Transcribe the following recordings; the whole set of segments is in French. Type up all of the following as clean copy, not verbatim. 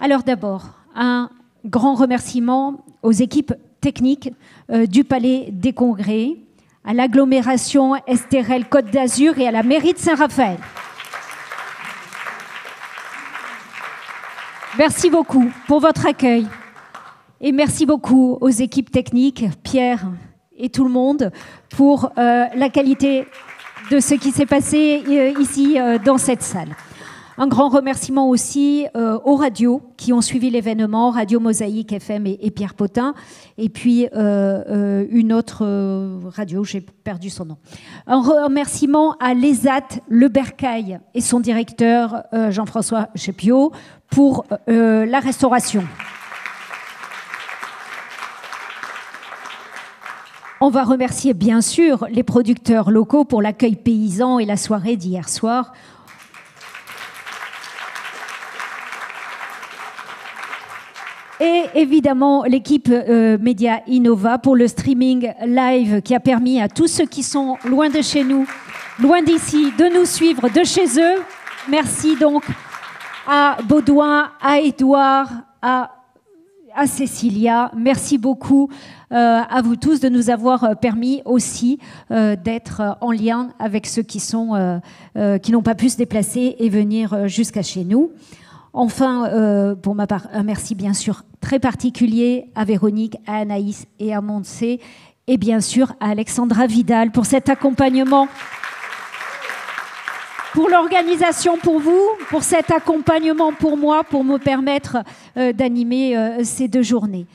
Alors d'abord, un grand remerciement aux équipes techniques du Palais des Congrès, à l'agglomération Estérel Côte d'Azur et à la mairie de Saint-Raphaël. Merci beaucoup pour votre accueil et merci beaucoup aux équipes techniques, Pierre et tout le monde, pour la qualité de ce qui s'est passé ici dans cette salle. Un grand remerciement aussi aux radios qui ont suivi l'événement, Radio Mosaïque FM et Pierre Potin, et puis une autre radio, j'ai perdu son nom. Un remerciement à l'ESAT Le Bercail et son directeur Jean-François Chepiot pour la restauration. On va remercier bien sûr les producteurs locaux pour l'accueil paysan et la soirée d'hier soir. Et évidemment, l'équipe Média Innova pour le streaming live qui a permis à tous ceux qui sont loin de chez nous, loin d'ici, de nous suivre de chez eux. Merci donc à Baudouin, à Édouard, à Cécilia. Merci beaucoup à vous tous de nous avoir permis aussi d'être en lien avec ceux qui n'ont pas pu se déplacer et venir jusqu'à chez nous. Enfin, pour ma part, un merci bien sûr très particulier à Véronique, à Anaïs et à Montsé, et bien sûr à Alexandra Vidal pour cet accompagnement, pour l'organisation pour vous, pour cet accompagnement pour moi, pour me permettre d'animer ces 2 journées.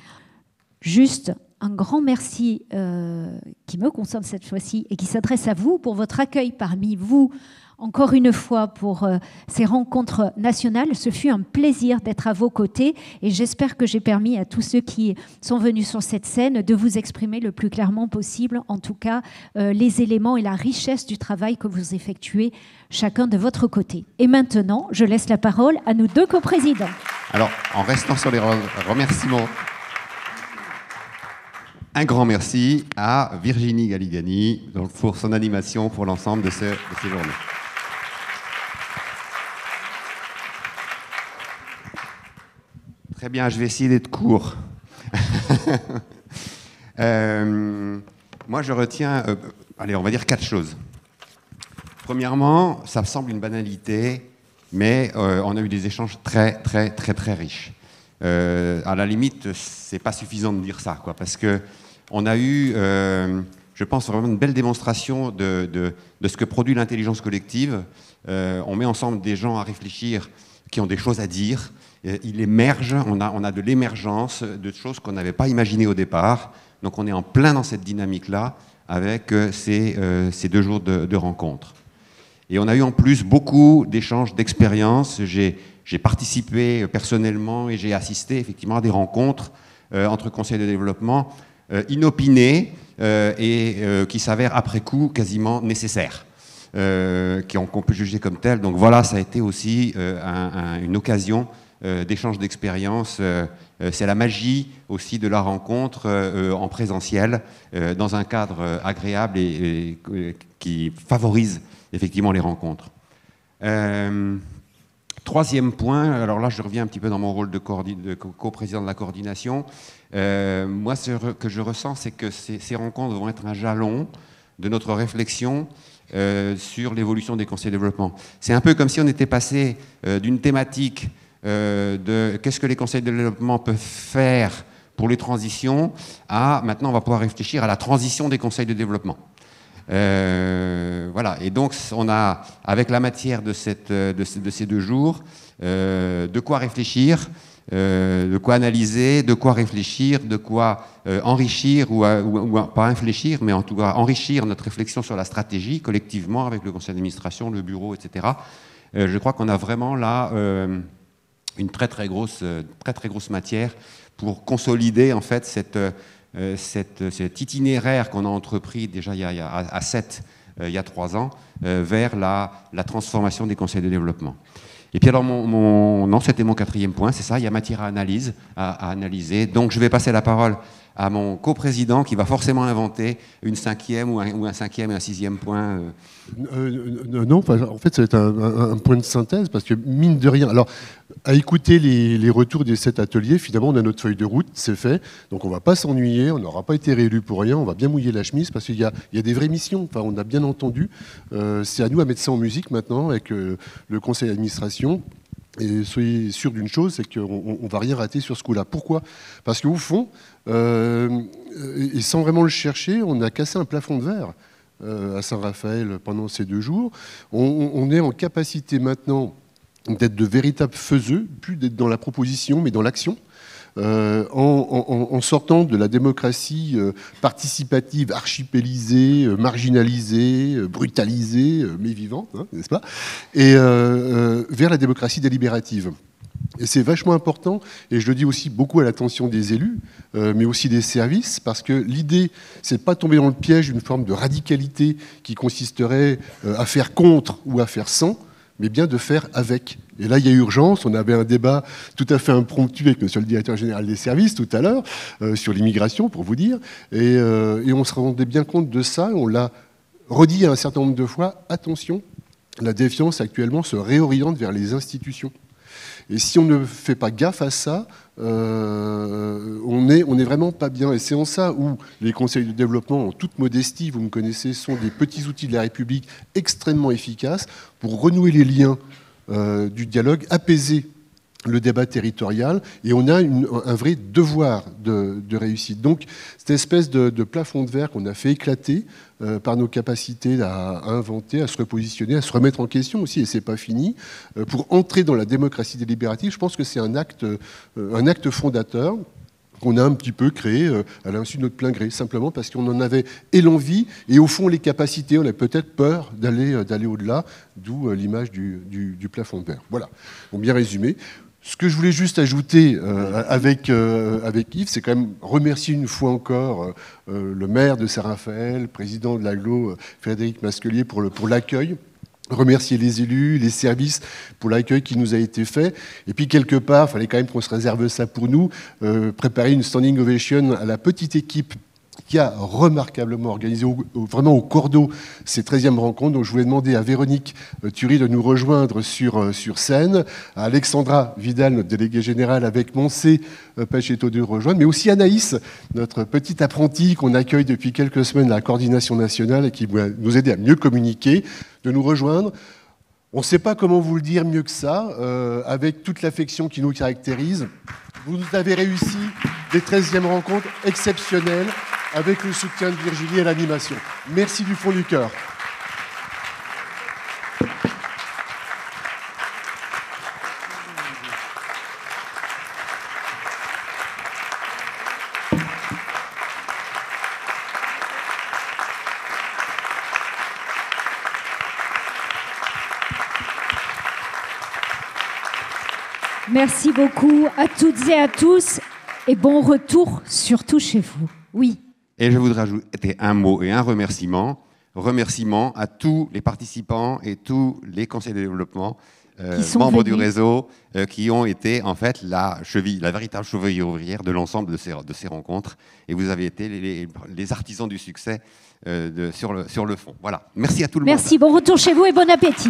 Juste un grand merci qui me concerne cette fois-ci et qui s'adresse à vous pour votre accueil parmi vous. Encore une fois, pour ces rencontres nationales, ce fut un plaisir d'être à vos côtés et j'espère que j'ai permis à tous ceux qui sont venus sur cette scène de vous exprimer le plus clairement possible, en tout cas, les éléments et la richesse du travail que vous effectuez chacun de votre côté. Et maintenant, je laisse la parole à nos 2 coprésidents. Alors, en restant sur les remerciements, un grand merci à Virginie Galigani pour son animation pour l'ensemble de ces journées. Très bien, je vais essayer d'être court. Moi, je retiens, allez, on va dire 4 choses. Premièrement, ça me semble une banalité, mais on a eu des échanges très riches. À la limite, c'est pas suffisant de dire ça, quoi, parce que on a eu, je pense, vraiment une belle démonstration de ce que produit l'intelligence collective. On met ensemble des gens à réfléchir qui ont des choses à dire. Il émerge, on a de l'émergence de choses qu'on n'avait pas imaginées au départ. Donc on est en plein dans cette dynamique-là avec ces 2 jours de rencontres. Et on a eu en plus beaucoup d'échanges d'expériences. J'ai participé personnellement et j'ai assisté effectivement à des rencontres entre conseils de développement inopinées et qui s'avèrent après coup quasiment nécessaires. Qu'on peut juger comme telles. Donc voilà, ça a été aussi une occasion d'échange d'expériences. C'est la magie aussi de la rencontre en présentiel, dans un cadre agréable et qui favorise effectivement les rencontres. 3e point, alors là je reviens un petit peu dans mon rôle de coprésident de la coordination. Moi, ce que je ressens, c'est que ces rencontres vont être un jalon de notre réflexion sur l'évolution des conseils de développement. C'est un peu comme si on était passé d'une thématique de qu'est-ce que les conseils de développement peuvent faire pour les transitions à maintenant on va pouvoir réfléchir à la transition des conseils de développement. Voilà, et donc on a, avec la matière de ces 2 jours, de quoi réfléchir, de quoi analyser, de quoi réfléchir, de quoi enrichir ou pas réfléchir, mais en tout cas enrichir notre réflexion sur la stratégie collectivement avec le conseil d'administration, le bureau, etc. Je crois qu'on a vraiment là une très grosse matière pour consolider en fait cet itinéraire qu'on a entrepris déjà à 7 il y a 3 ans vers la transformation des conseils de développement. Et puis alors, non, c'était mon 4e point, c'est ça, il y a matière à analyser. Donc je vais passer la parole à mon coprésident qui va forcément inventer une 5e ou un 5e et un 6e point. Non, en fait, c'est un point de synthèse, parce que mine de rien, alors, à écouter les retours des 7 ateliers, finalement, on a notre feuille de route, c'est fait, donc on ne va pas s'ennuyer, on n'aura pas été réélu pour rien, on va bien mouiller la chemise, parce qu'il y a des vraies missions, enfin, on a bien entendu, c'est à nous à mettre ça en musique maintenant, avec le conseil d'administration. Et soyez sûr d'une chose, c'est qu'on ne va rien rater sur ce coup-là. Pourquoi ? Parce qu'au fond, et sans vraiment le chercher, on a cassé un plafond de verre à Saint-Raphaël pendant ces 2 jours. On est en capacité maintenant d'être de véritables faiseux, plus d'être dans la proposition, mais dans l'action. En sortant de la démocratie participative, archipélisée, marginalisée, brutalisée, mais vivante, hein, n'est-ce pas ? Et vers la démocratie délibérative. Et c'est vachement important, et je le dis aussi beaucoup à l'attention des élus, mais aussi des services, parce que l'idée, c'est de ne pas tomber dans le piège d'une forme de radicalité qui consisterait à faire contre ou à faire sans, mais bien de faire avec. Et là, il y a urgence. On avait un débat tout à fait impromptu avec monsieur le directeur général des services tout à l'heure, sur l'immigration, pour vous dire. Et on se rendait bien compte de ça. On l'a redit un certain nombre de fois. Attention, la défiance actuellement se réoriente vers les institutions. Et si on ne fait pas gaffe à ça, on est vraiment pas bien. Et c'est en ça où les conseils de développement, en toute modestie, vous me connaissez, sont des petits outils de la République extrêmement efficaces pour renouer les liens du dialogue, apaiser le débat territorial, et on a un vrai devoir de réussite. Donc, cette espèce de plafond de verre qu'on a fait éclater par nos capacités à inventer, à se repositionner, à se remettre en question aussi, et c'est pas fini, pour entrer dans la démocratie délibérative, je pense que c'est un acte fondateur qu'on a un petit peu créé à l'insu de notre plein gré, simplement parce qu'on en avait et l'envie, et au fond les capacités. On a peut-être peur d'aller au-delà, d'où l'image du plafond de verre. Voilà, bon, bien résumé. Ce que je voulais juste ajouter avec Yves, c'est quand même remercier une fois encore le maire de Saint-Raphaël, président de l'agglo, Frédéric Masquelier, pour l'accueil. Remercier les élus, les services pour l'accueil qui nous a été fait. Et puis, quelque part, il fallait quand même qu'on se réserve ça pour nous, préparer une standing ovation à la petite équipe qui a remarquablement organisé vraiment au cordeau ces 13e rencontres. Donc je voulais demander à Véronique Thury de nous rejoindre sur scène, à Alexandra Vidal, notre déléguée générale, avec Moncé Pachetto de nous rejoindre, mais aussi Anaïs, notre petite apprentie qu'on accueille depuis quelques semaines à la coordination nationale et qui va nous aider à mieux communiquer, de nous rejoindre. On ne sait pas comment vous le dire mieux que ça, avec toute l'affection qui nous caractérise. Vous avez réussi des 13e rencontres exceptionnelles avec le soutien de Virginie à l'animation. Merci du fond du cœur. Merci beaucoup à toutes et à tous et bon retour surtout chez vous. Oui. Et je voudrais ajouter un mot et un remerciement. Remerciement à tous les participants et tous les conseils de développement, membres du réseau, qui ont été en fait la véritable cheville ouvrière de l'ensemble de ces rencontres. Et vous avez été les artisans du succès sur le fond. Voilà. Merci à tout le monde. Merci, bon retour chez vous et bon appétit.